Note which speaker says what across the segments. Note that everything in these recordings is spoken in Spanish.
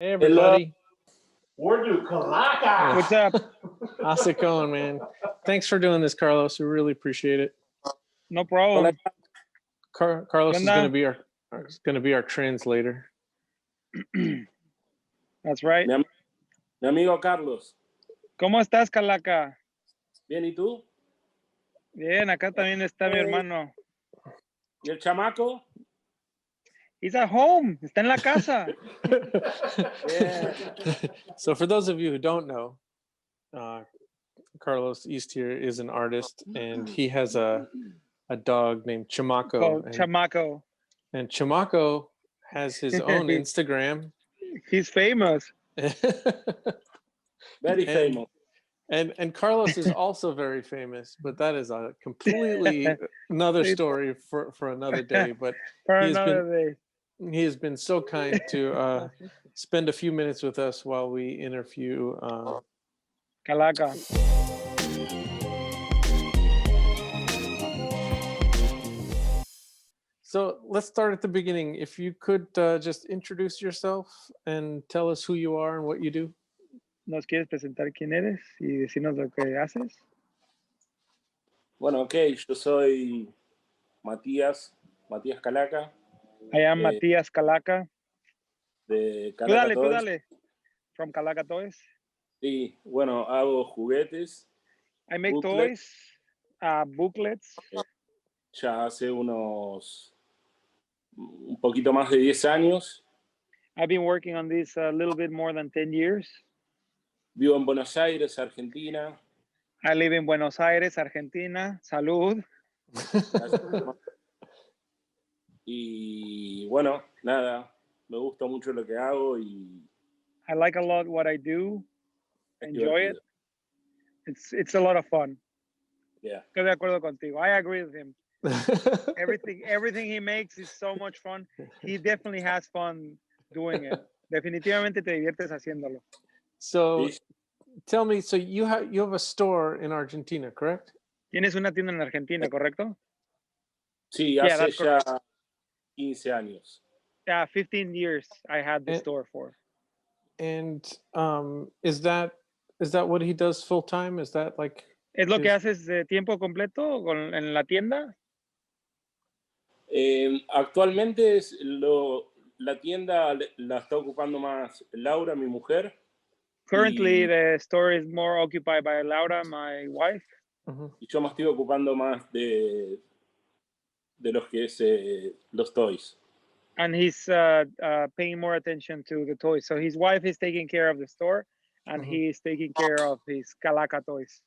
Speaker 1: Hey,
Speaker 2: Hello.
Speaker 1: everybody.
Speaker 3: Urdu Kalaka.
Speaker 2: What's up?
Speaker 1: How's it going, man? Thanks for doing this, Carlos. We really appreciate it.
Speaker 2: No problem.
Speaker 1: Carlos is
Speaker 2: ¿Qué
Speaker 1: going
Speaker 2: onda?
Speaker 1: to be our translator.
Speaker 2: That's right.
Speaker 3: Mi amigo Carlos.
Speaker 2: ¿Cómo estás, Calaca?
Speaker 3: Bien, ¿y tú?
Speaker 2: Bien, acá también está mi hermano.
Speaker 3: ¿Y el chamaco?
Speaker 2: He's at home. Está en la casa.
Speaker 3: Yeah.
Speaker 1: So for those of you who don't know, Carlos East here is an artist, and he has a dog named Chamaco.
Speaker 2: Called
Speaker 1: And,
Speaker 2: Chamaco.
Speaker 1: and Chamaco has his own Instagram.
Speaker 2: He's famous.
Speaker 3: Very famous.
Speaker 1: And Carlos is also very famous, but that is a completely another story for another day. But
Speaker 2: For
Speaker 1: he has
Speaker 2: another
Speaker 1: been
Speaker 2: day.
Speaker 1: he has been so kind to spend a few minutes with us while we interview
Speaker 2: Calaca.
Speaker 1: So let's start at the beginning. If you could just introduce yourself and tell us who you are and what you do.
Speaker 2: ¿Nos quieres presentar quién eres y decirnos lo que haces?
Speaker 3: Bueno, ok, yo soy Matías Calaca,
Speaker 2: I am Matías Calaca.
Speaker 3: de
Speaker 2: Tú
Speaker 3: Calaca
Speaker 2: dale, tú
Speaker 3: Toys.
Speaker 2: dale. From Calaca Toys.
Speaker 3: Y bueno, hago juguetes
Speaker 2: I make
Speaker 3: Booklets.
Speaker 2: toys, booklets.
Speaker 3: ya hace un poquito más de 10 años.
Speaker 2: I've been working on this a little bit more than 10 years.
Speaker 3: Vivo en Buenos Aires, Argentina.
Speaker 2: I live in Buenos Aires, Argentina. Salud.
Speaker 3: Y bueno, nada, me gusta mucho lo que hago y
Speaker 2: I like a lot what I do.
Speaker 3: es
Speaker 2: Enjoy it.
Speaker 3: divertido.
Speaker 2: It's a lot of fun.
Speaker 3: Yeah.
Speaker 2: Estoy de acuerdo contigo. I agree with him. Everything he makes is so much fun. He definitely has fun doing it. Definitivamente te diviertes haciéndolo.
Speaker 1: So
Speaker 3: Sí.
Speaker 1: tell me, so you have a store in Argentina, correct?
Speaker 2: Tienes una tienda en Argentina, ¿correcto?
Speaker 3: Sí,
Speaker 2: Yeah,
Speaker 3: hace
Speaker 2: that's
Speaker 3: ya 15 años.
Speaker 2: Yeah, 15 years I had the store for.
Speaker 1: And is that what he does full time? Is that like
Speaker 2: ¿Es lo que
Speaker 1: his-
Speaker 2: haces de tiempo completo en la tienda?
Speaker 3: Actualmente la tienda la está ocupando más Laura, mi mujer.
Speaker 2: Currently,
Speaker 3: Y-
Speaker 2: the store is more occupied by Laura, my wife.
Speaker 3: Y yo me estoy ocupando más de los que es los toys.
Speaker 2: And he's paying more attention to the toys. So his wife is taking care of the store, and he's taking care of his Calaca toys.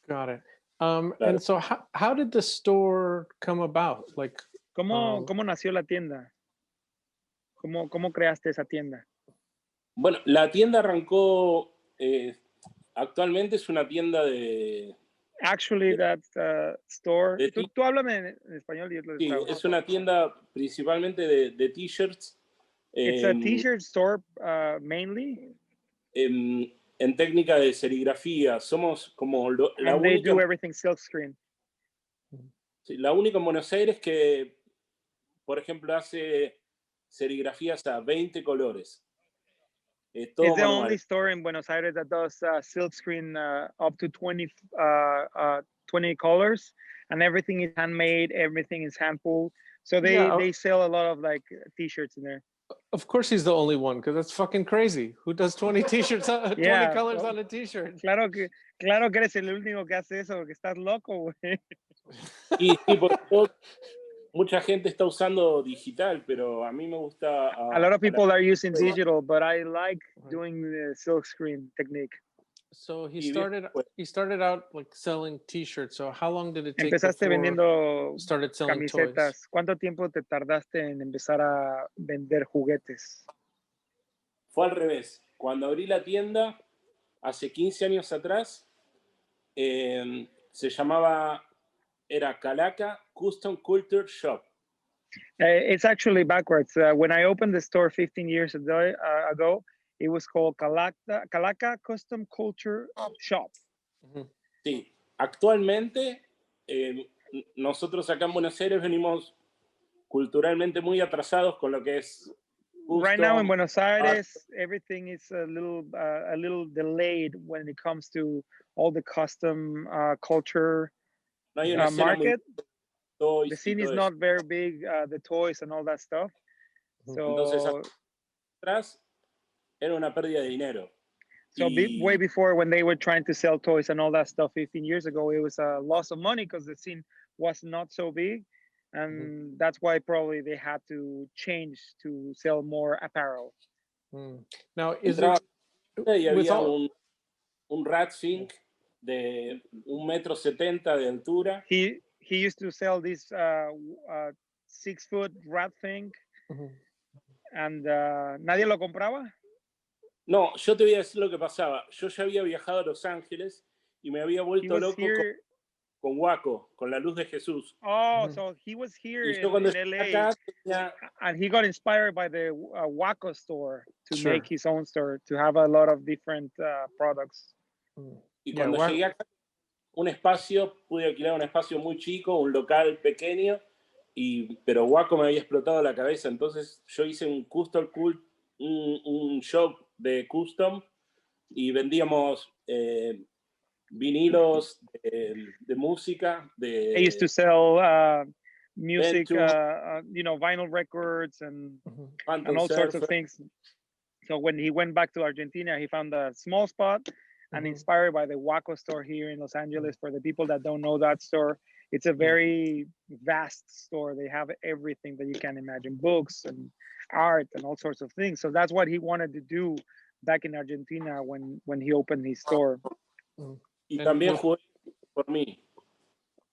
Speaker 1: Got it. And so how did the store come about? Like,
Speaker 2: ¿Cómo nació la tienda? ¿Cómo creaste esa tienda?
Speaker 3: Bueno, la tienda arrancó, actualmente es una tienda de...
Speaker 2: Actually, that store...
Speaker 3: de
Speaker 2: Tú háblame en español y yo lo
Speaker 3: Sí,
Speaker 2: traduzo.
Speaker 3: es una tienda principalmente de t-shirts.
Speaker 2: It's a t-shirt store mainly.
Speaker 3: En técnica de serigrafía. Somos como la
Speaker 2: And they
Speaker 3: única,
Speaker 2: do everything silkscreen.
Speaker 3: sí, la única en Buenos Aires que, por ejemplo, hace serigrafías a 20 colores. Todo
Speaker 2: It's the
Speaker 3: manual.
Speaker 2: only store in Buenos Aires that does silkscreen up to 20 colors, and everything is handmade, everything is hand pulled. So they sell a lot of like t-shirts in there.
Speaker 1: of course he's the only one, because that's fucking crazy. Who does 20 t-shirts, 20
Speaker 2: Yeah,
Speaker 1: colors
Speaker 2: well,
Speaker 1: on a t-shirt?
Speaker 2: Claro que eres el único que hace eso, porque estás loco, güey.
Speaker 3: Y sí, porque mucha gente está usando digital, pero a mí me gusta...
Speaker 2: A lot of people are using digital, but I like doing the silkscreen technique.
Speaker 1: So he started out like selling t-shirts. So how long did it take
Speaker 2: Empezaste
Speaker 1: before
Speaker 2: vendiendo
Speaker 1: started selling
Speaker 2: camisetas.
Speaker 1: toys?
Speaker 2: ¿Cuánto tiempo te tardaste en empezar a vender juguetes?
Speaker 3: Fue al revés. Cuando abrí la tienda, hace 15 años atrás, se llamaba, era Calaca Custom Culture Shop.
Speaker 2: It's actually backwards. When I opened the store 15 years ago, it was called Calaca Custom Culture Shop.
Speaker 3: Sí, actualmente nosotros acá en Buenos Aires venimos culturalmente muy atrasados con lo que es
Speaker 2: right now in
Speaker 3: custom,
Speaker 2: Buenos Aires, everything is a little delayed when it comes to all the custom culture
Speaker 3: no hay una escena muy
Speaker 2: market.
Speaker 3: toys
Speaker 2: The
Speaker 3: y
Speaker 2: scene is
Speaker 3: todo eso.
Speaker 2: not very big, the toys and all that stuff.
Speaker 3: Entonces,
Speaker 2: So,
Speaker 3: atrás era una pérdida de dinero.
Speaker 2: way before, when they were trying to sell toys and all that stuff 15 years ago, it was a loss of money because the scene was not so big. And that's why probably they had to change to sell more apparel.
Speaker 1: Now, is
Speaker 3: Entraba
Speaker 1: it
Speaker 3: y
Speaker 1: with
Speaker 3: había
Speaker 1: all?
Speaker 3: un Ratfink de 1,70 m de altura.
Speaker 2: He used to sell this 6-foot rat thing, and nadie lo compraba.
Speaker 3: No, yo te voy a decir lo que pasaba. Yo ya había viajado a Los Ángeles y me había
Speaker 2: He
Speaker 3: vuelto
Speaker 2: was
Speaker 3: loco
Speaker 2: here.
Speaker 3: con Waco, con la luz de Jesús.
Speaker 2: Oh, so he was here
Speaker 3: Y yo
Speaker 2: in
Speaker 3: cuando
Speaker 2: LA,
Speaker 3: llegué acá tenía,
Speaker 2: and he got inspired by the Waco store to
Speaker 1: Sure.
Speaker 2: make his own store, to have a lot of different products.
Speaker 3: y
Speaker 1: Yeah,
Speaker 3: cuando llegué acá, pude alquilar un espacio muy chico, un local pequeño, pero Waco me había explotado la cabeza. Entonces yo hice un un shop de custom y vendíamos vinilos de música,
Speaker 2: They used to
Speaker 3: de
Speaker 2: sell music,
Speaker 3: Venture,
Speaker 2: vinyl records and
Speaker 3: Phantom
Speaker 2: all sorts of
Speaker 3: Surfer.
Speaker 2: things. So when he went back to Argentina, he found a small spot and inspired by the Waco store here in Los Angeles. For the people that don't know that store, it's a very vast store. They have everything that you can imagine, books and art and all sorts of things. So that's what he wanted to do back in Argentina when he opened his store.
Speaker 3: Y
Speaker 1: And
Speaker 3: también
Speaker 1: with-
Speaker 3: jugué por mí,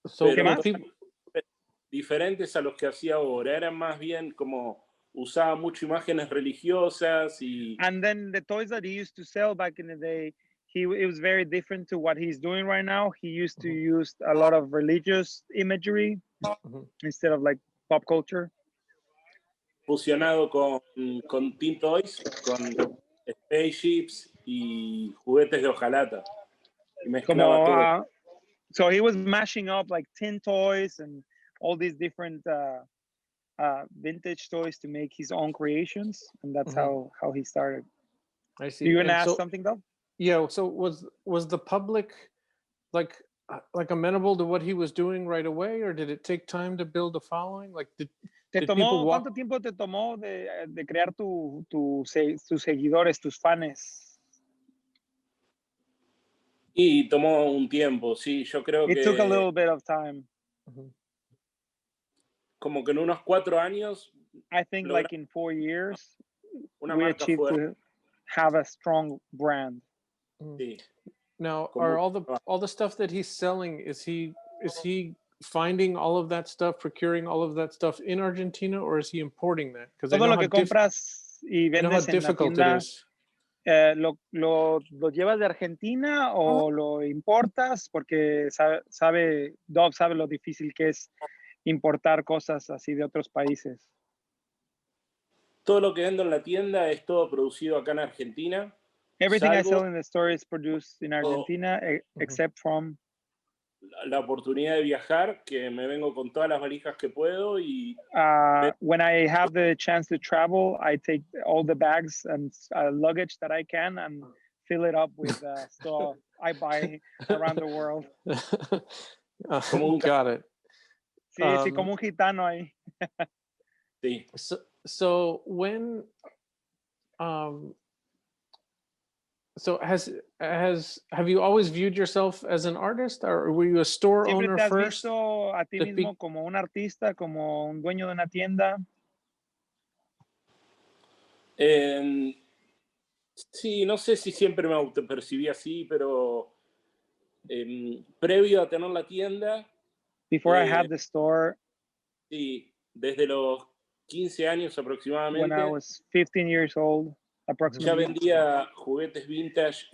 Speaker 1: So
Speaker 3: Pero-
Speaker 1: with people,
Speaker 3: diferentes a los que hacía ahora. Eran más bien como usaba mucho imágenes religiosas y
Speaker 2: And then the toys that he used to sell back in the day, it was very different to what he's doing right now. He used to use a lot of religious imagery instead of like pop culture.
Speaker 3: fusionado con Teen Toys, con spaceships y juguetes de hojalata. Y mezclaba todo.
Speaker 2: So he was mashing up like tin toys and all these different vintage toys to make his own creations, and that's how he started.
Speaker 1: I see.
Speaker 2: You gonna
Speaker 1: And
Speaker 2: ask
Speaker 1: so-
Speaker 2: something though?
Speaker 1: Yeah. So was the public like amenable to what he was doing right away, or did it take time to build a following? Like did people walk?
Speaker 2: ¿Cuánto tiempo te tomó de crear tus seguidores, tus fans?
Speaker 3: Y tomó un tiempo, sí, yo creo
Speaker 2: It took a
Speaker 3: que
Speaker 2: little bit of time.
Speaker 3: como que en unos 4 años
Speaker 2: I think
Speaker 3: Logra-
Speaker 2: like in 4 years,
Speaker 3: una
Speaker 2: we
Speaker 3: marca
Speaker 2: achieved
Speaker 3: fuerte.
Speaker 2: to have a strong brand.
Speaker 3: Sí.
Speaker 1: Now,
Speaker 3: Como-
Speaker 1: are all the stuff that he's selling, is he finding all of that stuff, procuring all of that stuff in Argentina, or is he importing that? Because I
Speaker 2: Todo
Speaker 1: know
Speaker 2: lo
Speaker 1: how
Speaker 2: que compras y
Speaker 1: I know how
Speaker 2: vendes en la
Speaker 1: difficult it
Speaker 2: tienda,
Speaker 1: is.
Speaker 2: ¿lo llevas de Argentina o lo importas? Porque Dove sabe lo difícil que es importar cosas así de otros países.
Speaker 3: Todo lo que vendo en la tienda es todo producido acá en Argentina.
Speaker 2: Everything I
Speaker 3: Salvo-
Speaker 2: sell in the store is produced in Argentina, except from
Speaker 3: La oportunidad de viajar, que me vengo con todas las valijas que puedo y
Speaker 2: when I have the chance to travel, I take all the bags and luggage that I can and fill it up with stuff I buy around the world.
Speaker 3: Como un
Speaker 1: Got it.
Speaker 2: Sí, como un gitano ahí.
Speaker 3: sí.
Speaker 1: So when so have you always viewed yourself as an artist, or were you a store
Speaker 2: ¿Siempre
Speaker 1: owner
Speaker 2: te has
Speaker 1: first?
Speaker 2: visto a ti
Speaker 1: to
Speaker 2: mismo
Speaker 1: be-
Speaker 2: como un artista, como un dueño de una tienda?
Speaker 3: Sí, no sé si siempre me autopercibí así, pero previo a tener la tienda,
Speaker 2: Before I had the store,
Speaker 3: sí, desde los 15 años
Speaker 2: when
Speaker 3: aproximadamente,
Speaker 2: I was 15 years old,
Speaker 3: ya
Speaker 2: approximately,
Speaker 3: vendía juguetes vintage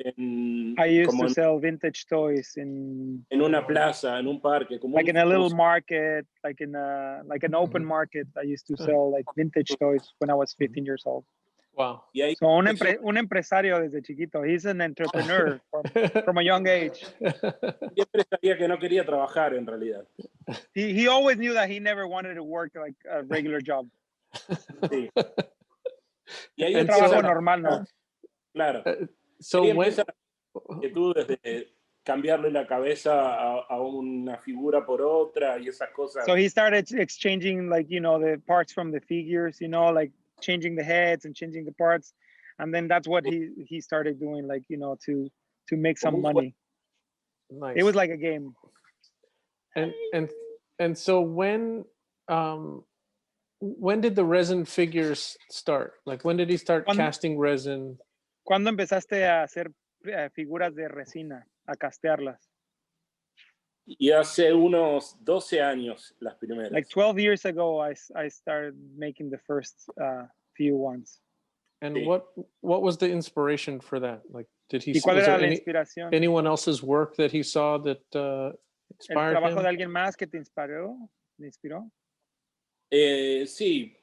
Speaker 2: I used
Speaker 3: como
Speaker 2: to sell vintage toys in
Speaker 3: en una plaza, en un parque, como
Speaker 2: like in a little
Speaker 3: como-
Speaker 2: market, like an open market. I used to sell like vintage toys when I was 15 years old.
Speaker 1: Wow.
Speaker 3: y ahí
Speaker 2: So un empresario desde chiquito. He's an entrepreneur from a young age.
Speaker 3: siempre sabía que no quería trabajar en realidad.
Speaker 2: He always knew that he never wanted to work like a regular job.
Speaker 3: Sí. Y ahí
Speaker 2: Un
Speaker 1: And
Speaker 2: trabajo
Speaker 1: so-
Speaker 2: normal, ¿no?
Speaker 3: claro.
Speaker 1: So
Speaker 3: Ahí
Speaker 1: when
Speaker 3: empieza la inquietud de cambiarle la cabeza a una figura por otra y esas cosas.
Speaker 2: So he started exchanging, like, the parts from the figures, like changing the heads and changing the parts. And then that's what he started doing, like, to make some money.
Speaker 1: nice.
Speaker 2: It was like a game.
Speaker 1: And so when did the resin figures start? Like when did he start
Speaker 2: Cuando-
Speaker 1: casting resin?
Speaker 2: ¿Cuándo empezaste a hacer figuras de resina, a castearlas?
Speaker 3: Y hace unos 12 años las primeras.
Speaker 2: Like 12 years ago, I started making the first few ones.
Speaker 1: And
Speaker 3: Sí.
Speaker 1: what was the inspiration for that? Like, did he?
Speaker 2: ¿Y cuál
Speaker 1: Was
Speaker 2: era
Speaker 1: there
Speaker 2: la inspiración?
Speaker 1: anyone else's work that he saw that
Speaker 2: ¿El
Speaker 1: inspired
Speaker 2: trabajo
Speaker 1: him?
Speaker 2: de alguien más que te inspiró? ¿Te inspiró?
Speaker 3: Sí,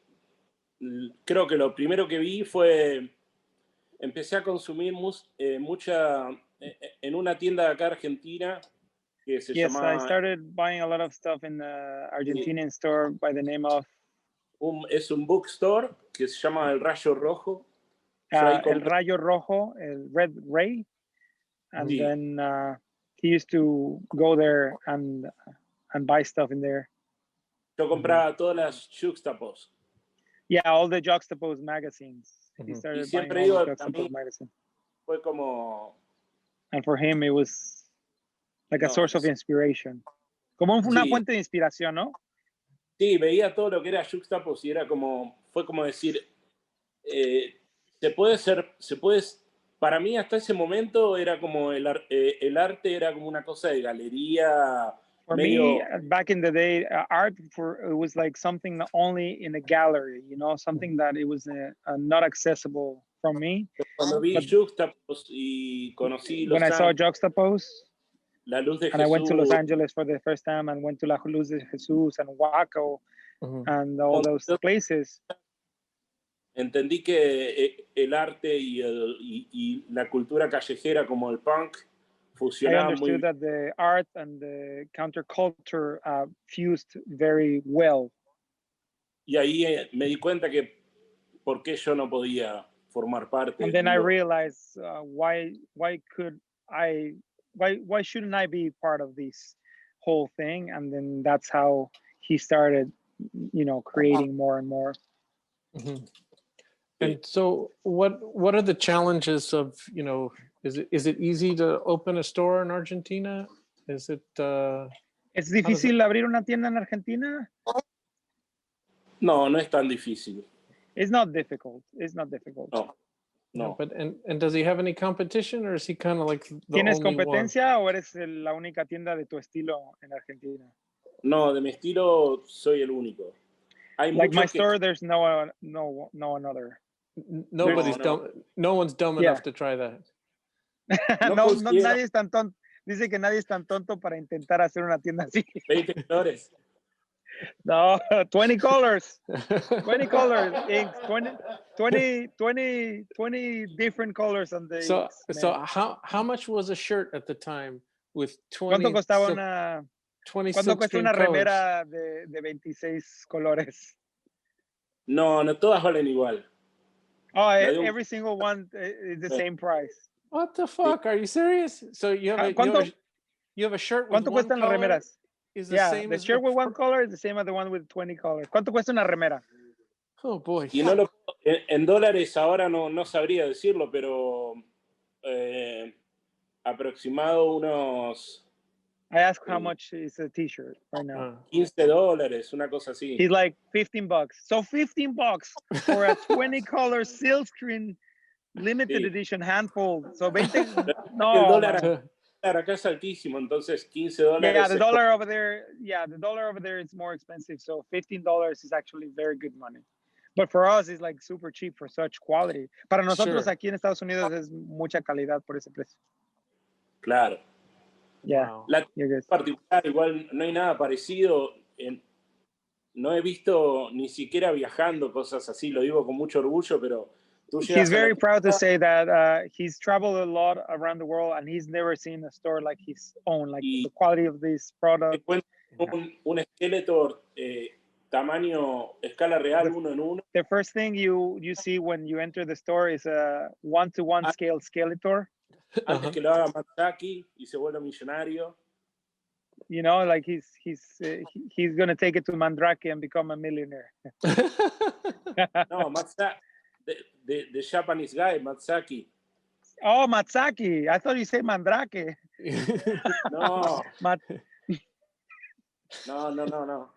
Speaker 3: creo que lo primero que vi fue, empecé a consumir mucha, en una tienda de acá Argentina que se
Speaker 2: Yes, I
Speaker 3: llama,
Speaker 2: started buying a lot of stuff in the Argentinian store by the name of
Speaker 3: es un bookstore que se llama El Rayo Rojo. Yo ahí
Speaker 2: El
Speaker 3: compré-
Speaker 2: Rayo Rojo, el Red Ray. And
Speaker 3: Sí.
Speaker 2: then he used to go there and buy stuff in there.
Speaker 3: yo compraba todas las Juxtapos.
Speaker 2: Yeah, all the Juxtapose magazines. He
Speaker 1: Mhm.
Speaker 2: started
Speaker 3: Y siempre
Speaker 2: buying all
Speaker 3: iba
Speaker 2: the
Speaker 3: también-
Speaker 2: Juxtapose magazines.
Speaker 3: Fue como,
Speaker 2: And for him, it was like a
Speaker 3: No,
Speaker 2: source of inspiration. Como una
Speaker 3: Sí.
Speaker 2: fuente de inspiración, ¿no?
Speaker 3: sí, veía todo lo que era Juxtapos y era como, fue como decir, para mí hasta ese momento era como el arte era como una cosa de galería,
Speaker 2: For
Speaker 3: medio,
Speaker 2: me, back in the day, art it was like something only in a gallery, something that it was not accessible from me.
Speaker 3: cuando vi
Speaker 2: but-
Speaker 3: Juxtapos y conocí
Speaker 2: When
Speaker 3: Los
Speaker 2: I saw
Speaker 3: Ángeles,
Speaker 2: Juxtapose,
Speaker 3: la luz de
Speaker 2: and I went to Los
Speaker 3: Jesús,
Speaker 2: Angeles for the first time and went to La Luz de Jesús and Waco
Speaker 1: Mhm.
Speaker 2: and all those places,
Speaker 3: entendí que el arte y la cultura callejera como el punk
Speaker 2: I
Speaker 3: fusionaban muy
Speaker 2: understood that the art and the counterculture fused very well.
Speaker 3: y ahí me di cuenta que por qué yo no podía formar parte.
Speaker 2: And then I
Speaker 3: digo,
Speaker 2: realized why shouldn't I be part of this whole thing? And then that's how he started, creating more and more.
Speaker 1: Mhm. And so what are the challenges of, is it easy to open a store in Argentina? Is it
Speaker 2: ¿Es difícil abrir una tienda en Argentina?
Speaker 3: no, no es tan difícil.
Speaker 2: It's not difficult. It's not difficult.
Speaker 3: No.
Speaker 1: but and does he have any competition, or is he kind of like the
Speaker 2: ¿Tienes
Speaker 1: only one?
Speaker 2: competencia o eres la única tienda de tu estilo en Argentina?
Speaker 3: No, de mi estilo soy el único. Hay
Speaker 2: Like my
Speaker 3: muchos que-
Speaker 2: store, there's no another.
Speaker 1: Nobody's
Speaker 3: No.
Speaker 1: dumb. No one's dumb
Speaker 2: Yeah.
Speaker 1: enough to try that.
Speaker 3: No
Speaker 2: No,
Speaker 3: considero-
Speaker 2: nadie es tan tonto. Dice que nadie es tan tonto para intentar hacer una tienda así.
Speaker 3: 20 colores.
Speaker 2: No, 20 colors. 20 colors, inks, 20 different colors on the
Speaker 1: So
Speaker 2: inks,
Speaker 1: so
Speaker 2: man.
Speaker 1: how much was a shirt at the time with 20
Speaker 2: ¿Cuánto costaba
Speaker 1: silk-
Speaker 2: una
Speaker 1: 20
Speaker 2: cuánto
Speaker 1: silk
Speaker 2: cuesta
Speaker 1: screen
Speaker 2: una
Speaker 1: colors?
Speaker 2: remera de 26 colores?
Speaker 3: No, no todas valen igual.
Speaker 2: Oh,
Speaker 3: La de un-
Speaker 2: every single one is the same price.
Speaker 1: What the fuck? Are you serious? So you have
Speaker 2: ¿Cuánto-
Speaker 1: you have a shirt with
Speaker 2: ¿Cuánto
Speaker 1: one
Speaker 2: cuestan las
Speaker 1: color
Speaker 2: remeras?
Speaker 1: is the
Speaker 2: Yeah,
Speaker 1: same
Speaker 2: the
Speaker 1: as
Speaker 2: shirt with one color is the same as the one with 20 colors. ¿Cuánto cuesta una remera?
Speaker 1: Oh boy.
Speaker 3: Y no lo, en dólares ahora no sabría decirlo, pero aproximado unos
Speaker 2: I asked how much is a t-shirt right now.
Speaker 3: $15, una cosa así.
Speaker 2: He's like $15. So $15 for a 20 color silk screen limited
Speaker 3: Sí.
Speaker 2: edition handful. So 20
Speaker 3: El
Speaker 2: no.
Speaker 3: dólar
Speaker 2: man.
Speaker 3: acá es altísimo, entonces $15
Speaker 2: Yeah, the
Speaker 3: es
Speaker 2: dollar over there. Yeah, the dollar over there is more expensive. So $15 is actually very good money. But for us, it's like super cheap for such quality. Para nosotros
Speaker 1: Sure.
Speaker 2: aquí en Estados Unidos es mucha calidad por ese precio.
Speaker 3: claro.
Speaker 2: Yeah,
Speaker 1: Wow.
Speaker 3: La
Speaker 2: you're good.
Speaker 3: particular, igual no hay nada parecido. No he visto ni siquiera viajando cosas así, lo digo con mucho orgullo, pero tú llegas
Speaker 2: He's
Speaker 3: a la
Speaker 2: very proud to
Speaker 3: tienda,
Speaker 2: say that he's traveled a lot around the world and he's never seen a store like his own, like
Speaker 3: Y-
Speaker 2: the quality of this
Speaker 3: te
Speaker 2: product.
Speaker 3: encuentras un Skeletor tamaño, escala real,
Speaker 2: The-
Speaker 3: 1 en 1.
Speaker 2: The first thing you see when you enter the store is a 1-to-1
Speaker 3: Ah.
Speaker 2: scale Skeletor.
Speaker 3: Antes que lo haga Matsaki y se vuelva millonario.
Speaker 2: You know, like he's gonna take it to Mandrake and become a millionaire.
Speaker 3: No, Matsaki, the Japanese guy, Matsaki.
Speaker 2: Oh, Matsaki. I thought you said Mandrake.
Speaker 3: No,
Speaker 2: Mat-
Speaker 3: no.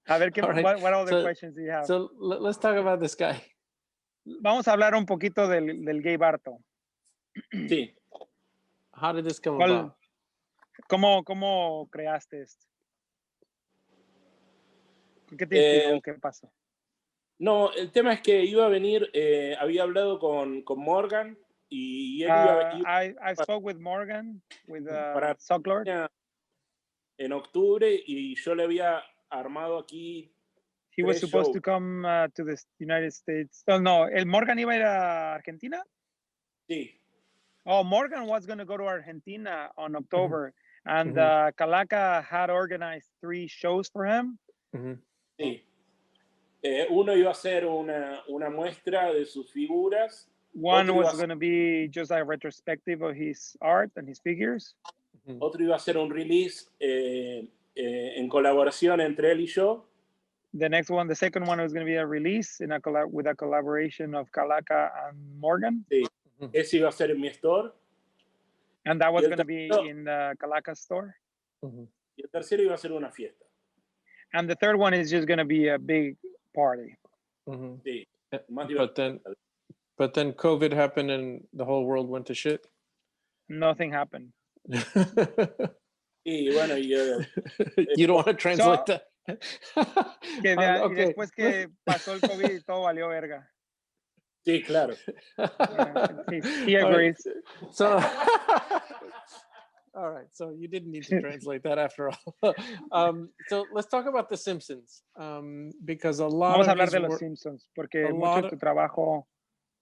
Speaker 2: A ver,
Speaker 1: All right.
Speaker 2: what other
Speaker 1: So-
Speaker 2: questions do you have?
Speaker 1: So let's talk about this guy.
Speaker 2: Vamos a hablar un poquito del Gay Barto.
Speaker 3: Sí.
Speaker 1: How did this come
Speaker 2: ¿Cuál-
Speaker 1: about?
Speaker 2: ¿Cómo creaste esto? ¿Qué te inspiró? ¿Qué pasó?
Speaker 3: No, el tema es que iba a venir, había hablado con Morgan y él iba
Speaker 2: I spoke with Morgan, with
Speaker 3: Para-
Speaker 2: Sucklord.
Speaker 3: en octubre y yo le había armado aquí.
Speaker 2: He was
Speaker 3: tres
Speaker 2: supposed
Speaker 3: shows.
Speaker 2: to come to the United States. Oh, no, el Morgan iba a ir a Argentina?
Speaker 3: Sí,
Speaker 2: Oh, Morgan was going to go to Argentina on October, and
Speaker 1: Mhm.
Speaker 2: Calaca had organized 3 shows for him.
Speaker 1: Mhm.
Speaker 3: sí. Uno iba a ser una muestra de sus figuras.
Speaker 2: One
Speaker 3: Otro
Speaker 2: was
Speaker 3: iba a
Speaker 2: going to be just a retrospective of his art and his figures.
Speaker 3: Otro iba a ser un release en colaboración entre él y yo.
Speaker 2: The next one, the second one, was going to be a release in with a collaboration of Calaca and Morgan,
Speaker 3: Ese iba a ser en mi store.
Speaker 2: and that was
Speaker 3: Y el
Speaker 2: going to be
Speaker 3: tercero-
Speaker 2: in the Calaca store.
Speaker 1: Mhm.
Speaker 3: Y el tercero iba a ser una fiesta.
Speaker 2: And the third one is just going to be a big party.
Speaker 1: Mhm.
Speaker 3: Sí, más
Speaker 1: But then COVID happened and the whole world went to shit.
Speaker 2: Nothing happened.
Speaker 3: Y bueno,
Speaker 1: You don't want to translate that.
Speaker 2: Que
Speaker 1: Y
Speaker 2: y después que pasó el COVID, todo valió verga.
Speaker 3: sí, claro.
Speaker 2: He
Speaker 1: All right,
Speaker 2: agrees.
Speaker 1: So, all right. So you didn't need to translate that after all. So let's talk about The Simpsons, because a lot
Speaker 2: Vamos a
Speaker 1: of
Speaker 2: hablar
Speaker 1: his
Speaker 2: de los
Speaker 1: work,
Speaker 2: Simpsons, porque
Speaker 1: a
Speaker 2: mucho
Speaker 1: lot
Speaker 2: de tu
Speaker 1: of-
Speaker 2: trabajo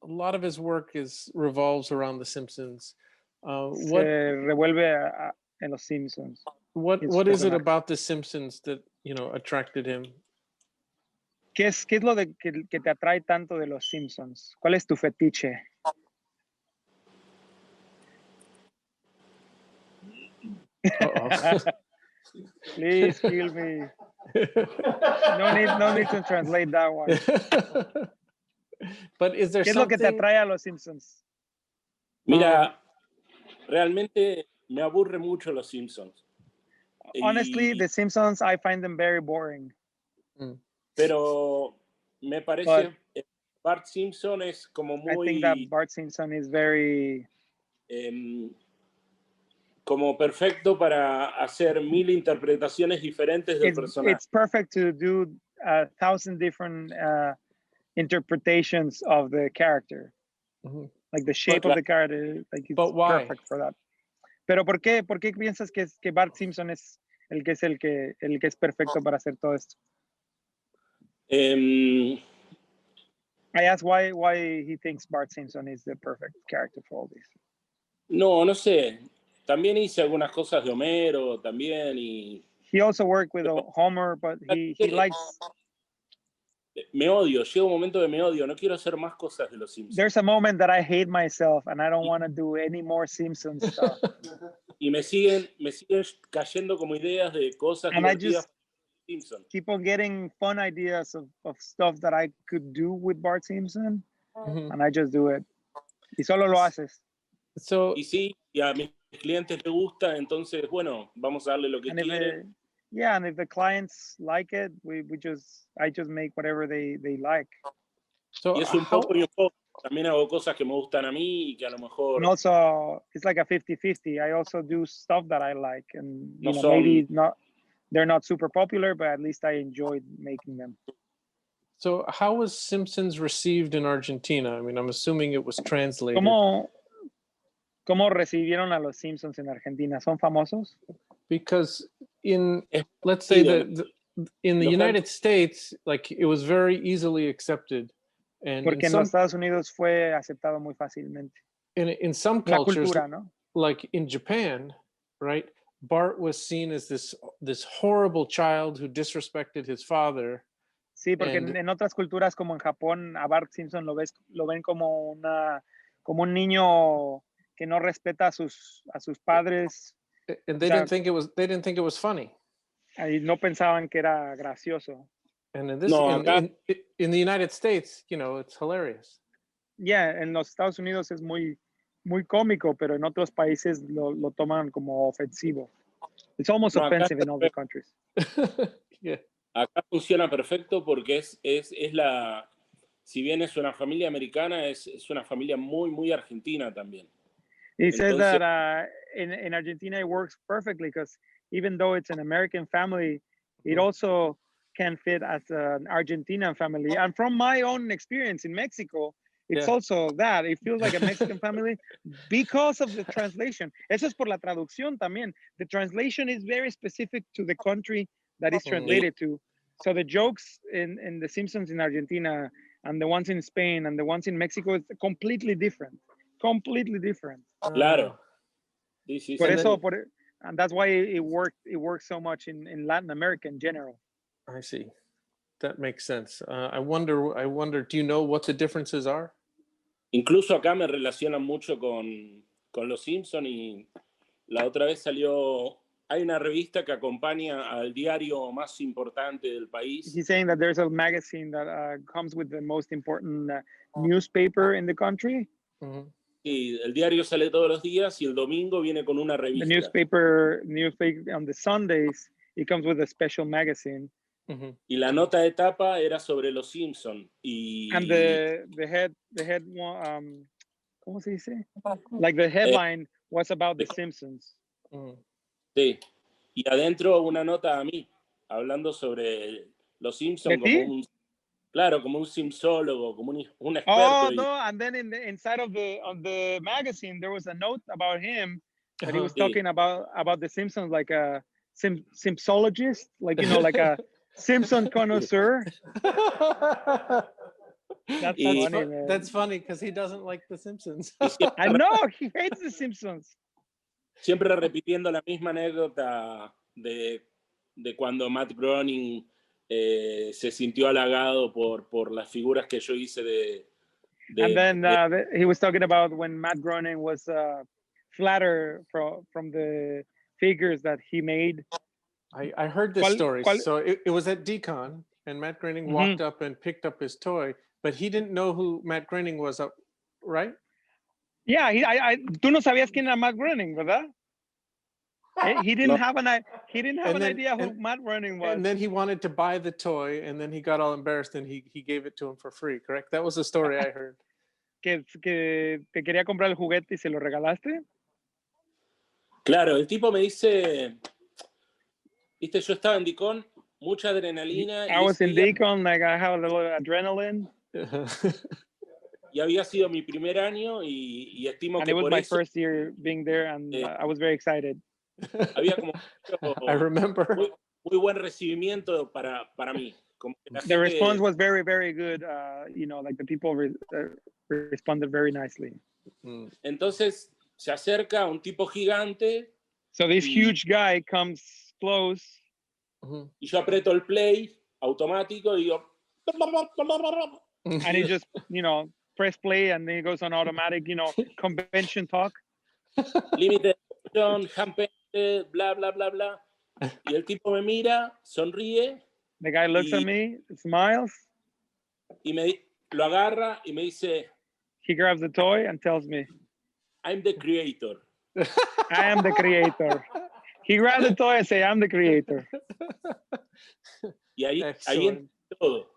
Speaker 1: a lot of his work revolves around The Simpsons.
Speaker 2: se
Speaker 1: What
Speaker 2: revuelve en los Simpsons.
Speaker 1: what
Speaker 2: his
Speaker 1: what is it
Speaker 2: personaje.
Speaker 1: about The Simpsons that attracted him?
Speaker 2: ¿Qué es lo que te atrae tanto de los Simpsons? ¿Cuál es tu fetiche?
Speaker 1: Uh-oh.
Speaker 2: Please kill me. No need to translate that one.
Speaker 1: But is there
Speaker 2: ¿Qué es lo que te
Speaker 1: something?
Speaker 2: atrae a los Simpsons?
Speaker 3: Mira, realmente me aburre mucho los Simpsons.
Speaker 2: Honestly,
Speaker 3: Y-
Speaker 2: the Simpsons, I find them very boring.
Speaker 3: Pero me parece Bart Simpson es como
Speaker 2: I think that
Speaker 3: muy
Speaker 2: Bart Simpson is very
Speaker 3: como perfecto para hacer 1000 interpretaciones diferentes del personaje.
Speaker 2: it's perfect to do 1,000 different interpretations of the character.
Speaker 1: Mhm.
Speaker 2: Like the shape of the character, like it's
Speaker 1: But why?
Speaker 2: perfect for that. Pero ¿por qué piensas que Bart Simpson es el que es perfecto para hacer todo esto?
Speaker 3: Em,
Speaker 2: I asked why he thinks Bart Simpson is the perfect character for all this.
Speaker 3: no sé. También hice algunas cosas de Homero también y
Speaker 2: He also worked with Homer, but he likes.
Speaker 3: me odio. Llega un momento que me odio. No quiero hacer más cosas de los Simpsons.
Speaker 2: There's a moment that I hate myself and I don't want to do any more Simpsons stuff.
Speaker 3: Y me siguen cayendo como ideas de cosas
Speaker 2: And I
Speaker 3: divertidas
Speaker 2: just
Speaker 3: de Simpsons.
Speaker 2: keep on getting fun ideas of stuff that I could do with Bart Simpson,
Speaker 1: Mhm.
Speaker 2: and I just do it. Y solo lo haces.
Speaker 1: So
Speaker 3: Y sí, y a mis clientes les gusta, entonces, bueno, vamos a darle lo que
Speaker 2: And if
Speaker 3: quieren.
Speaker 2: and if the clients like it, I just make whatever they like.
Speaker 1: so
Speaker 3: Y es un
Speaker 1: how
Speaker 3: poco y un poco. También hago cosas que me gustan a mí y que a lo mejor
Speaker 2: And also, it's like a 50-50. I also do stuff that I like, and
Speaker 3: No
Speaker 2: maybe they're not super popular, but at least I enjoyed making them.
Speaker 1: So how was Simpsons received in Argentina? I mean, I'm assuming it was translated.
Speaker 2: ¿Cómo recibieron a los Simpsons en Argentina? ¿Son famosos?
Speaker 1: Because in
Speaker 3: Es
Speaker 1: let's say
Speaker 3: parecido.
Speaker 1: that in the
Speaker 3: Los
Speaker 1: United States, like it was very easily accepted, and
Speaker 2: Porque en los Estados Unidos fue aceptado muy fácilmente.
Speaker 1: in some
Speaker 2: La
Speaker 1: cultures,
Speaker 2: cultura, ¿no?
Speaker 1: like in Japan, right? Bart was seen as this horrible child who disrespected his father.
Speaker 2: Sí, porque
Speaker 1: And-
Speaker 2: en otras culturas como en Japón, a Bart Simpson lo ven como un niño que no respeta a sus padres
Speaker 1: And they
Speaker 2: sea,
Speaker 1: didn't think it was funny.
Speaker 2: y no pensaban que era gracioso.
Speaker 1: And in this
Speaker 3: No,
Speaker 1: in the United States, you know, it's hilarious.
Speaker 2: Yeah, en los Estados Unidos es muy cómico, pero en otros países lo toman como ofensivo. It's almost
Speaker 3: No, acá
Speaker 2: offensive in all the countries.
Speaker 1: Yeah.
Speaker 3: acá funciona perfecto porque es la, si bien es una familia americana, es una familia muy, muy argentina también.
Speaker 2: He said
Speaker 3: Entonces-
Speaker 2: that in Argentina it works perfectly because even though it's an American family, it
Speaker 1: Mhm.
Speaker 2: also can fit as an Argentinian family. And from my own experience in Mexico, it's
Speaker 1: Yeah.
Speaker 2: also that. It feels like a Mexican family because of the translation. Eso es por la traducción también. The translation is very specific to the country that is translated to. So the jokes in The Simpsons in Argentina and the ones in Spain and the ones in Mexico is completely different. Completely different.
Speaker 3: Claro. Sí, sí,
Speaker 2: Por
Speaker 3: sí.
Speaker 2: eso, and that's why it works so much in Latin America in general.
Speaker 1: I see. That makes sense. I wonder, do you know what the differences are?
Speaker 3: Incluso acá me relacionan mucho con los Simpson y la otra vez hay una revista que acompaña al diario más importante del país.
Speaker 2: He's saying that there's a magazine that comes with the most important newspaper in the country.
Speaker 1: Mhm.
Speaker 3: Y el diario sale todos los días y el domingo viene con una
Speaker 2: The
Speaker 3: revista.
Speaker 2: newspaper on the Sundays, it comes with a special magazine.
Speaker 1: Mhm.
Speaker 3: Y la nota de tapa era sobre los Simpson. Y
Speaker 2: And the head one, ¿cómo se dice? Like the headline was about the Simpsons.
Speaker 1: Mhm.
Speaker 3: sí. Y adentro una nota a mí, hablando sobre los Simpson
Speaker 2: ¿De ti?
Speaker 3: como un simpsólogo, como un experto.
Speaker 2: Oh no! And then inside of the magazine, there was a note about him that he was
Speaker 3: Uh-huh.
Speaker 2: talking about the Simpsons, like a Simpsologist, like like a Simpson connoisseur. That's
Speaker 3: Y-
Speaker 2: funny, man.
Speaker 1: That's funny because he doesn't like The Simpsons.
Speaker 3: Y siempre,
Speaker 2: I know he hates the Simpsons.
Speaker 3: siempre repitiendo la misma anécdota de cuando Matt Groening se sintió halagado por las figuras que yo hice
Speaker 2: And then he was talking about when Matt Groening was flattered from the figures that he made.
Speaker 1: I heard this story.
Speaker 2: ¿Cuál?
Speaker 1: So it was at DCON, and Matt Groening walked up and picked up his toy, but he didn't know who Matt Groening was, right?
Speaker 2: Yeah, tú no sabías quién era Matt Groening, ¿verdad? He didn't have an idea who Matt Groening was.
Speaker 1: And then he wanted to buy the toy, and then he got all embarrassed, and he gave it to him for free. Correct? That was the story I heard.
Speaker 2: que te quería comprar el juguete y se lo regalaste.
Speaker 3: Claro, el tipo me dice, viste, yo estaba en Dicon, mucha adrenalina.
Speaker 2: I was in Deacon, like I have a little adrenaline.
Speaker 3: Y había sido mi primer año y estimo
Speaker 2: And
Speaker 3: que
Speaker 2: it was
Speaker 3: por
Speaker 2: my
Speaker 3: eso
Speaker 2: first year being there, and I was very excited.
Speaker 3: había como
Speaker 1: I remember.
Speaker 3: muy buen recibimiento para mí. Como que la
Speaker 2: The
Speaker 3: gente-
Speaker 2: response was very, very good. Like the people responded very nicely.
Speaker 1: Mm.
Speaker 3: Entonces se acerca un tipo gigante
Speaker 2: So this huge guy comes close,
Speaker 1: Mhm.
Speaker 3: y yo aprieto el play automático y digo...
Speaker 2: and he just, press play, and then he goes on automatic, convention talk.
Speaker 3: Límite de acción, handpente, bla, bla, bla, bla. Y el tipo me mira, sonríe
Speaker 2: The guy looks at me, smiles.
Speaker 3: y lo agarra y me dice,
Speaker 2: He grabs the toy and tells me,
Speaker 3: I'm the creator.
Speaker 2: I am the creator. He grabbed the toy and say, I'm the creator.
Speaker 3: Y ahí
Speaker 1: Excellent.
Speaker 3: entra todo.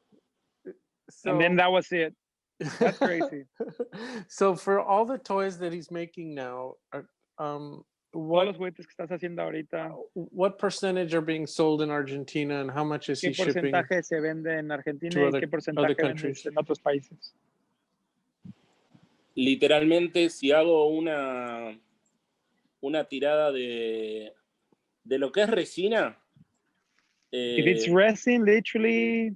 Speaker 2: And then that was it. That's crazy.
Speaker 1: So for all the toys that he's making now,
Speaker 2: Todos
Speaker 1: what
Speaker 2: los juguetes que estás haciendo ahorita,
Speaker 1: what percentage are being sold in Argentina, and how much is
Speaker 2: ¿qué
Speaker 1: he shipping?
Speaker 2: porcentaje se vende en Argentina
Speaker 1: to
Speaker 2: y
Speaker 1: other
Speaker 2: qué porcentaje
Speaker 1: countries?
Speaker 2: vendes en otros países?
Speaker 3: Literalmente, si hago una tirada de lo que es resina,
Speaker 2: If it's resin, literally,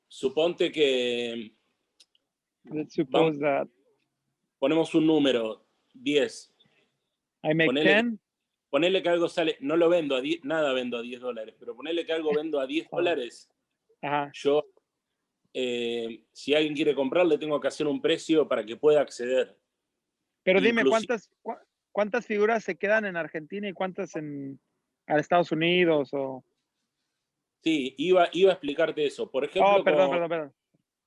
Speaker 3: suponte que
Speaker 2: let's suppose that
Speaker 3: ponemos un número, 10.
Speaker 2: I make
Speaker 3: Ponele-
Speaker 2: 10,
Speaker 3: ponele que algo sale, no lo vendo a 10, nada vendo a $10, pero ponele que algo vendo a $10,
Speaker 2: Ajá.
Speaker 3: yo, si alguien quiere comprar, le tengo que hacer un precio para que pueda acceder.
Speaker 2: Pero dime,
Speaker 3: Inclusive-
Speaker 2: ¿cuántas figuras se quedan en Argentina y cuántas a Estados Unidos?
Speaker 3: Sí, iba a explicarte eso. Por ejemplo,
Speaker 2: Oh, perdón.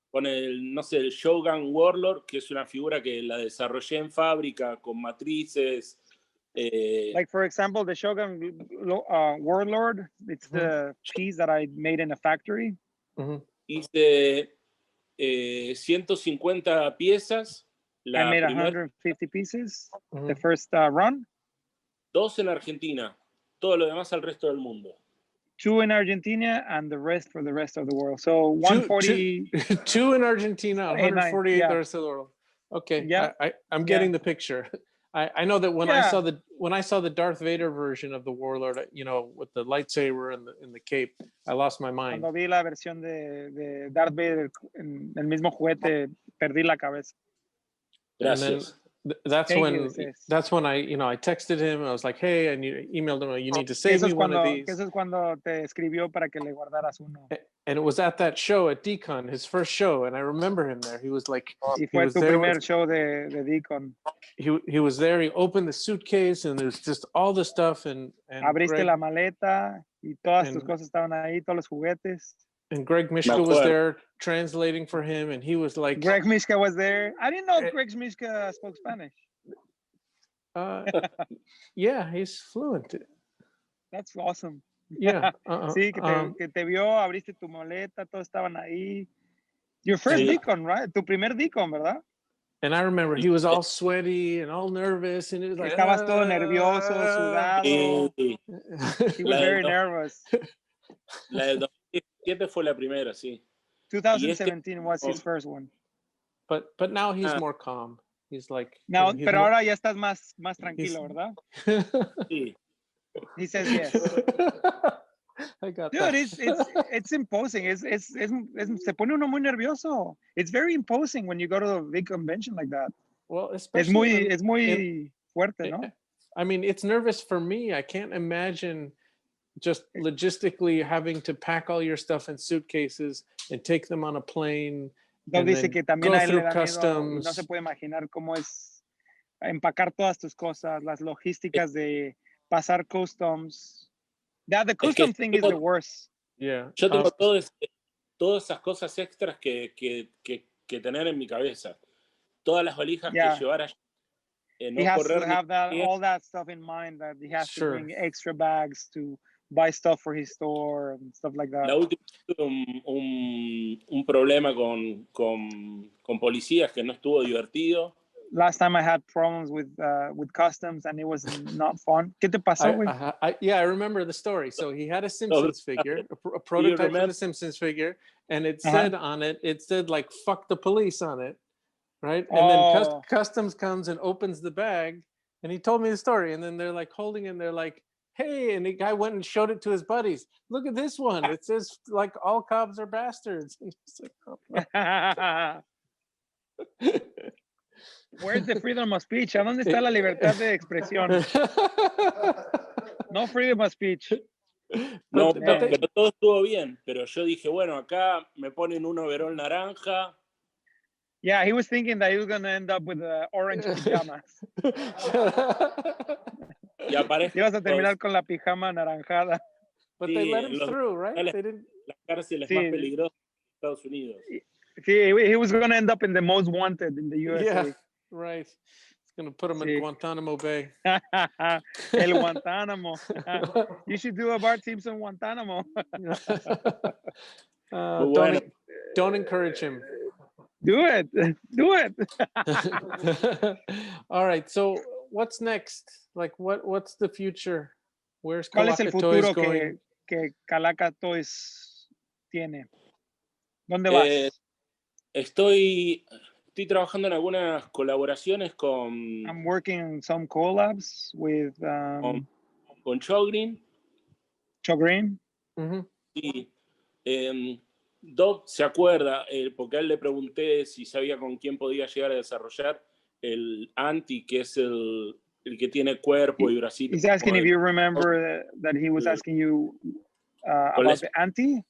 Speaker 3: con el, no sé, el Shogun Warlord, que es una figura que la desarrollé en fábrica con matrices.
Speaker 2: Like, for example, the Shogun Warlord, it's the piece that I made in a factory.
Speaker 3: Hice 150 piezas.
Speaker 2: I
Speaker 3: La
Speaker 2: made
Speaker 3: primera,
Speaker 2: 150 pieces, the first run.
Speaker 3: 2 en Argentina, todo lo demás al resto del mundo.
Speaker 2: 2 in Argentina and the rest for the rest of the world. So 140.
Speaker 1: Two in Argentina, 148
Speaker 2: yeah.
Speaker 1: the rest of the world. Okay,
Speaker 2: Yeah.
Speaker 1: I'm getting the picture. I know that when
Speaker 2: Yeah.
Speaker 1: I saw the Darth Vader version of the Warlord, you know, with the lightsaber and the cape, I lost my mind.
Speaker 2: Cuando vi la versión de Darth Vader en el mismo juguete, perdí la cabeza.
Speaker 3: Gracias.
Speaker 1: And then that's when I texted him. I was like, hey, and you emailed him, you need to save me one of these.
Speaker 2: Eso es cuando te escribió para que le guardaras uno.
Speaker 1: And it was at that show at Decon, his first show, and I remember him there. He was like,
Speaker 2: Y fue tu primer show de Decon.
Speaker 1: He was there. He opened the suitcase, and there's just all the stuff. And
Speaker 2: abriste la maleta y todas tus cosas estaban ahí, todos los juguetes.
Speaker 1: And Greg Mishka was there translating for him, and he was like,
Speaker 2: Greg Mishka was there. I didn't know Greg Mishka spoke Spanish.
Speaker 1: Yeah, he's fluent.
Speaker 2: That's awesome.
Speaker 1: Yeah.
Speaker 2: Sí, que te vio, abriste tu maleta, todos estaban ahí. Your first Decon, right? Tu primer Decon, ¿verdad?
Speaker 1: And I remember he was all sweaty and all nervous, and he was like,
Speaker 2: estabas todo nervioso, sudado. He was very nervous.
Speaker 3: La del 2017 fue la primera, sí.
Speaker 2: 2017 was his first one.
Speaker 1: But now he's more calm. He's like,
Speaker 2: now, pero ahora ya estás más tranquilo, ¿verdad?
Speaker 3: Sí.
Speaker 2: He says yes.
Speaker 1: I got
Speaker 2: Dude, it's imposing. Se pone uno muy nervioso. It's very imposing when you go to a big convention like that.
Speaker 1: Well, especially
Speaker 2: es muy fuerte, ¿no?
Speaker 1: I mean, it's nervous for me. I can't imagine just logistically having to pack all your stuff in suitcases and take them on a plane.
Speaker 2: Dice que también
Speaker 1: go
Speaker 2: a él
Speaker 1: through
Speaker 2: le da
Speaker 1: customs.
Speaker 2: Miedo, no se puede imaginar cómo es empacar todas tus cosas, las logísticas de pasar customs. Yeah, the custom thing is the worst.
Speaker 1: Yeah.
Speaker 3: Yo tengo todas esas cosas extras que tener en mi cabeza. Todas las valijas que llevar allá.
Speaker 2: He has to have all that stuff in mind, that he has to bring extra bags to buy stuff for his store and stuff like that.
Speaker 3: La última tuve un problema con policías que no estuvo divertido.
Speaker 2: Last time I had problems with customs and it was not fun. ¿Qué te pasó, güey?
Speaker 1: I remember the story. So he had a Simpsons figure, a prototype of the Simpsons figure, and it said on it, like, fuck the police on it, right? And then customs comes and opens the bag, and he told me the story, and then they're like holding it, and they're like, hey, and the guy went and showed it to his buddies. Look at this one. It says, like, all cops are bastards. And he's like, oh.
Speaker 2: Where's the freedom of speech? ¿A dónde está la libertad de expresión? No freedom of speech.
Speaker 3: No, pero todo estuvo bien. Pero yo dije, bueno, acá me ponen un overol naranja.
Speaker 2: Yeah, he was thinking that he was going to end up with orange pajamas.
Speaker 3: Y aparece.
Speaker 2: Ibas a terminar con la pijama anaranjada.
Speaker 1: But they let him through, right? They didn't.
Speaker 3: Las cárceles más peligrosas de Estados Unidos.
Speaker 2: Sí, he was going to end up in the most wanted in the USA.
Speaker 1: Yeah, right. It's going to put him in Guantanamo Bay.
Speaker 2: El Guantanamo. You should do a Bart Simpson Guantanamo.
Speaker 1: Don't encourage him.
Speaker 2: Do it.
Speaker 1: All right. So what's next? Like, what's the future? Where's
Speaker 2: ¿Cuál es el
Speaker 1: Calaca Toys
Speaker 2: futuro
Speaker 1: going?
Speaker 2: que Calaca Toys tiene? ¿Dónde vas?
Speaker 3: Estoy trabajando en algunas colaboraciones con.
Speaker 2: I'm working on some collabs with
Speaker 3: con Chogreen.
Speaker 2: Chogreen.
Speaker 3: Sí. Doc se acuerda, porque a él le pregunté si sabía con quién podía llegar a desarrollar el Anti, que es el que tiene cuerpo y bracito.
Speaker 2: He's asking if you remember that he was asking you about the anti.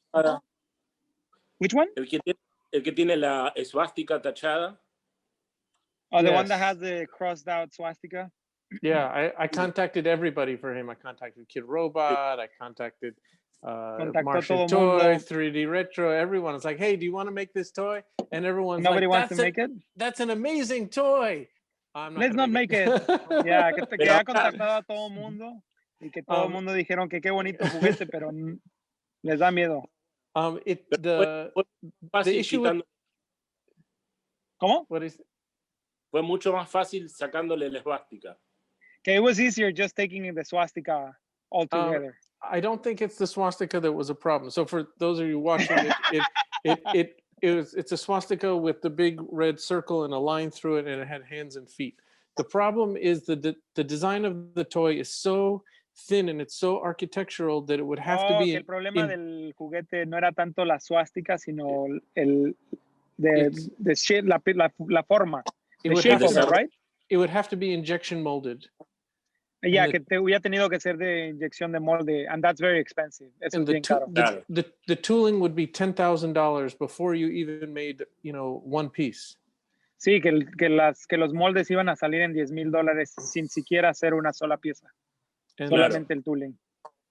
Speaker 2: Which one?
Speaker 3: El que tiene la esvástica tachada.
Speaker 2: Oh, the one that has the crossed out swastika.
Speaker 1: Yeah, I contacted everybody for him. I contacted Kid Robot. I contacted Martian Toy, 3D Retro. Everyone is like, hey, do you want to make this toy? And everyone's
Speaker 2: Nobody
Speaker 1: like,
Speaker 2: wants to make it.
Speaker 1: That's an amazing toy.
Speaker 2: Let's not make it. Yeah, que ha contactado a todo mundo y que todo el mundo dijeron que qué bonito juguete, pero les da miedo.
Speaker 1: The issue with...
Speaker 2: ¿Cómo?
Speaker 1: What is...
Speaker 3: Fue mucho más fácil sacándole la esvástica.
Speaker 2: Okay, it was easier just taking the swastika altogether.
Speaker 1: I don't think it's the swastika that was a problem. So for those of you watching it's a swastika with the big red circle and a line through it, and it had hands and feet. The problem is the design of the toy is so thin and it's so architectural that it would have to be.
Speaker 2: El problema del juguete no era tanto la swastika, sino la forma. The shape of it, right?
Speaker 1: It would have to be injection molded.
Speaker 2: Yeah, que hubiera tenido que ser de inyección de molde, and that's very expensive. Eso es bien caro.
Speaker 1: The tooling would be $10,000 before you even made, one piece.
Speaker 2: Sí, que los moldes iban a salir en $10,000 sin siquiera hacer una sola pieza. Solamente el tooling.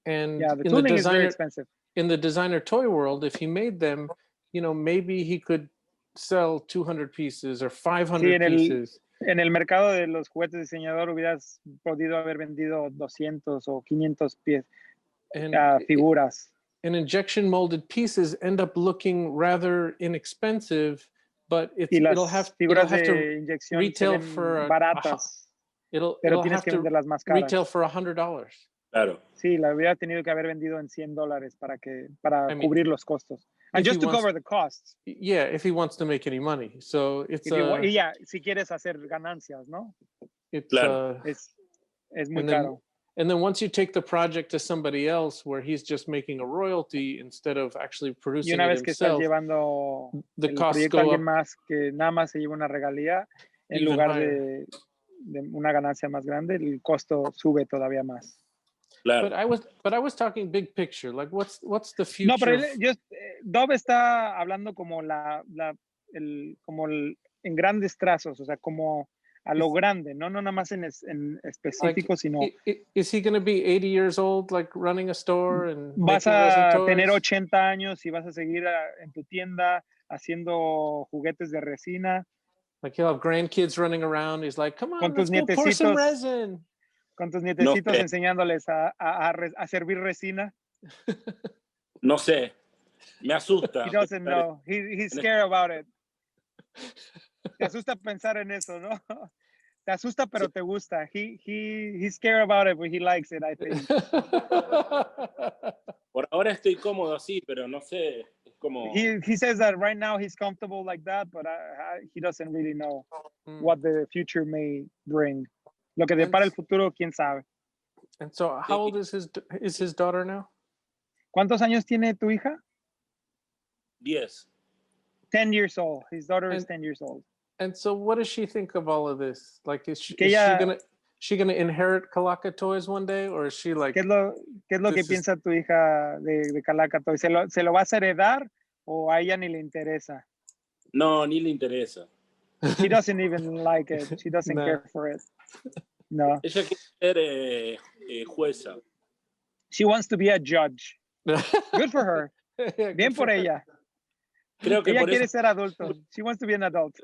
Speaker 1: And
Speaker 2: yeah, the tooling is very expensive.
Speaker 1: In the designer toy world, if he made them, maybe he could sell 200 pieces or 500 pieces.
Speaker 2: En el mercado de los juguetes diseñador hubieras podido haber vendido 200 o 500 figuras.
Speaker 1: And injection molded pieces end up looking rather inexpensive, but it'll have to retail for
Speaker 2: baratas.
Speaker 1: It'll
Speaker 2: tienes que venderlas más caras.
Speaker 1: Retail for $100.
Speaker 3: Claro.
Speaker 2: Sí, la hubiera tenido que haber vendido en $100 para cubrir los costos. And just to cover the costs.
Speaker 1: Yeah, if he wants to make any money. So it's
Speaker 2: si quieres hacer ganancias, ¿no?
Speaker 1: It's
Speaker 3: claro.
Speaker 2: Es muy caro.
Speaker 1: And then once you take the project to somebody else where he's just making a royalty instead of actually producing it himself,
Speaker 2: y una vez que estás llevando el proyecto a alguien más que nada más se lleva una regalía en lugar de una ganancia más grande, el costo sube todavía más.
Speaker 3: Claro.
Speaker 1: But I was talking big picture. Like what's the future?
Speaker 2: No, pero Dove está hablando como en grandes trazos, o sea, como a lo grande, no nada más en específico, sino.
Speaker 1: Is he going to be 80 years old, like running a store and
Speaker 2: vas a tener 80 años y vas a seguir en tu tienda haciendo juguetes de resina.
Speaker 1: Like he'll have grandkids running around. He's like, come on,
Speaker 2: con tus
Speaker 1: let's go pour some resin.
Speaker 2: Con tus nietecitos enseñándoles a servir resina.
Speaker 3: No sé, me asusta.
Speaker 2: He doesn't know. He's scared about it. Te asusta pensar en eso, ¿no? Te asusta, pero te gusta. He's scared about it, but he likes it, I think.
Speaker 3: Por ahora estoy cómodo así, pero no sé. Es como...
Speaker 2: He says that right now he's comfortable like that, but he doesn't really know what the future may bring. Lo que depara el futuro, quién sabe.
Speaker 1: And so, how old is his daughter now?
Speaker 2: ¿Cuántos años tiene tu hija?
Speaker 3: 10.
Speaker 2: 10 years old. His daughter is 10 years old.
Speaker 1: And so, what does she think of all of this? Like, is she gonna inherit Calaca Toys one day, or is she like?
Speaker 2: ¿Qué es lo que piensa tu hija de Calaca Toys? ¿Se lo vas a heredar o a ella ni le interesa?
Speaker 3: No, ni le interesa.
Speaker 2: She doesn't even like it. She doesn't care for it. No.
Speaker 3: Ella quiere ser jueza.
Speaker 2: She wants to be a judge. Good for her. Bien por ella.
Speaker 3: Creo que
Speaker 2: ella
Speaker 3: por
Speaker 2: quiere
Speaker 3: eso,
Speaker 2: ser adulto. She wants to be an adult.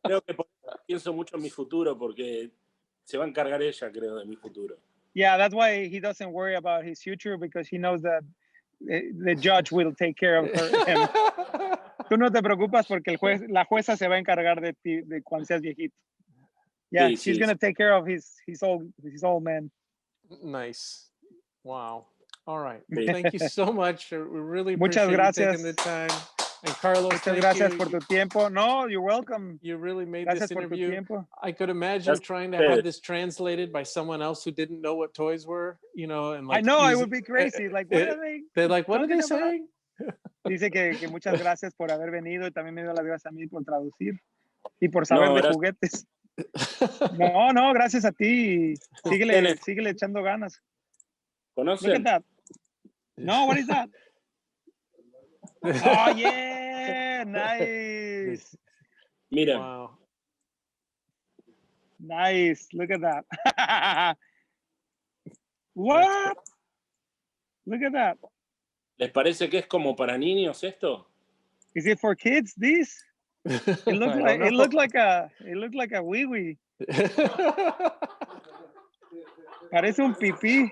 Speaker 3: Creo que por eso pienso mucho en mi futuro, porque se va a encargar ella, creo, de mi futuro.
Speaker 2: Yeah, that's why he doesn't worry about his future, because he knows that the judge will take care of him. Tú no te preocupas porque la jueza se va a encargar de ti de cuando seas viejito. Yeah,
Speaker 3: sí,
Speaker 2: she's gonna take care of his old man.
Speaker 1: Nice. Wow. All right. Thank you so much. We really
Speaker 2: Muchas
Speaker 1: appreciate
Speaker 2: gracias.
Speaker 1: you taking the time. And Carlos,
Speaker 2: muchas gracias por tu tiempo. No, you're welcome.
Speaker 1: You really made
Speaker 2: gracias
Speaker 1: this interview.
Speaker 2: Por tu tiempo.
Speaker 1: I could imagine trying to have this translated by someone else who didn't know what toys were, and like.
Speaker 2: I know, it would be crazy. Like, what are they?
Speaker 1: They're like, what are they saying?
Speaker 2: Dice que muchas gracias por haber venido y también me dio las gracias a mí por traducir y por saber de juguetes. No, gracias a ti. Síguele echando ganas. Look at
Speaker 3: ¿Conocen?
Speaker 2: that. No, what is that? Oh, yeah, nice.
Speaker 3: Miren,
Speaker 1: Wow.
Speaker 2: Nice, look at that. What? Look at that.
Speaker 3: ¿les parece que es como para niños esto?
Speaker 2: Is it for kids, this? It looks like it looked like a wee wee. Parece un pipí.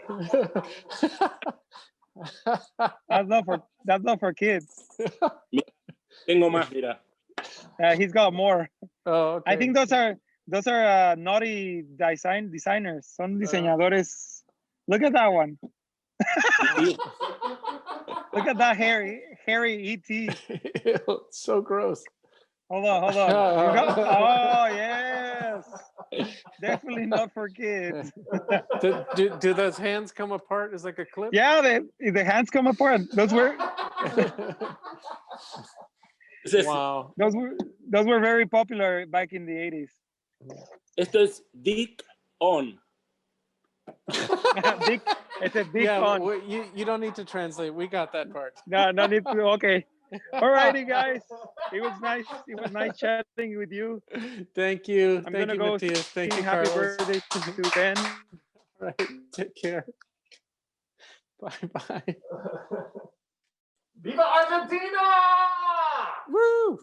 Speaker 2: That's not for kids.
Speaker 3: Tengo más, mira.
Speaker 2: He's got more.
Speaker 1: Oh, okay.
Speaker 2: I think those are naughty designers. Son diseñadores. Look at that one. Look at that hairy ET.
Speaker 1: Ew, so gross.
Speaker 2: Hold on. Oh, yes. Definitely not for kids.
Speaker 1: Do those hands come apart as like a clip?
Speaker 2: Yeah, the hands come apart. Those were
Speaker 1: Wow.
Speaker 2: those were very popular back in the 80s.
Speaker 3: Esto es Dick On.
Speaker 2: It's a big
Speaker 1: Yeah,
Speaker 2: fun.
Speaker 1: you don't need to translate. We got that part.
Speaker 2: No need to. Okay. Alrighty, guys. It was nice. It was nice chatting with you.
Speaker 1: Thank you.
Speaker 2: I'm
Speaker 1: Thank
Speaker 2: gonna
Speaker 1: you,
Speaker 2: go
Speaker 1: Matthias. Thank you,
Speaker 2: happy
Speaker 1: Carlos.
Speaker 2: birthday to Ben.
Speaker 1: All right. Take care. Bye-bye.
Speaker 4: Viva Argentina!
Speaker 1: Woo!